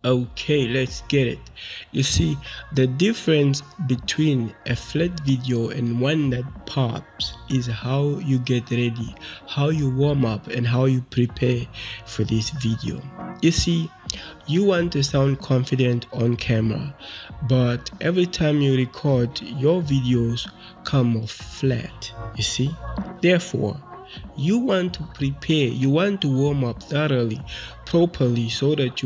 Okay, let's get it. You see, the difference between a flat video and one that pops is how you get ready, how you warm up, and how you prepare for this video. You see, you want to sound confident on camera, but every time you record, your videos come off flat, you see? Therefore, you want to prepare, you want to warm up thoroughly, properly, so that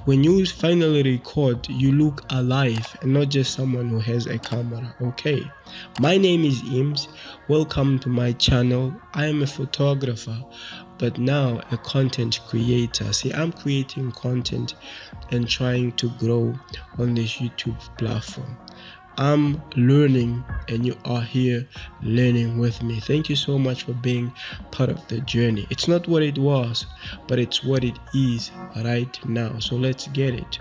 when you finally record, you look alive and not just someone who has a camera. Okay, my name is Ims. Welcome to my channel. I am a photographer, but now a content creator. See, I'm creating content and trying to grow on this YouTube platform. I'm learning and you are here learning with me. Thank you so much for being part of the journey. It's not what it was, but it's what it is right now. So let's get it.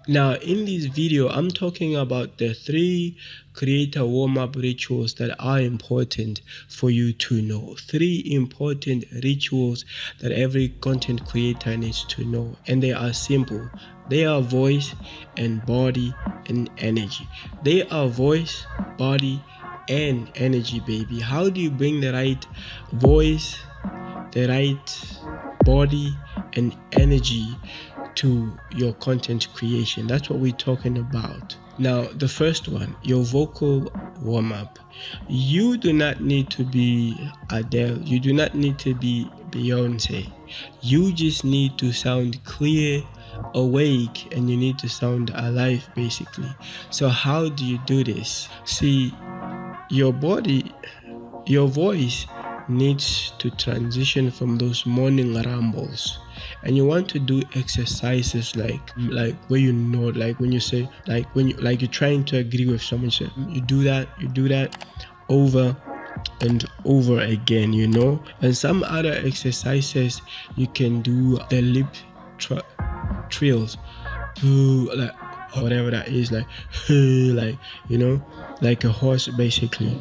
Now in this video, I'm talking about the 3 creator warm-up rituals that are important for you to know. 3 important rituals that every content creator needs to know, and they are simple. They are voice and body and energy. They are voice, body and energy, baby. How do you bring the right voice, the right body and energy to your content creation? That's what we're talking about. Now, the first one, your vocal warm-up. You do not need to be Adele. You do not need to be Beyonce. You just need to sound clear, awake, and you need to sound alive, basically. So how do you do this? See, your voice needs to transition from those morning rumbles, and you want to do exercises like where like when you say, you're trying to agree with someone, so you do that over and over again, and some other exercises you can do, the lip trills, like whatever that is, like like a horse basically.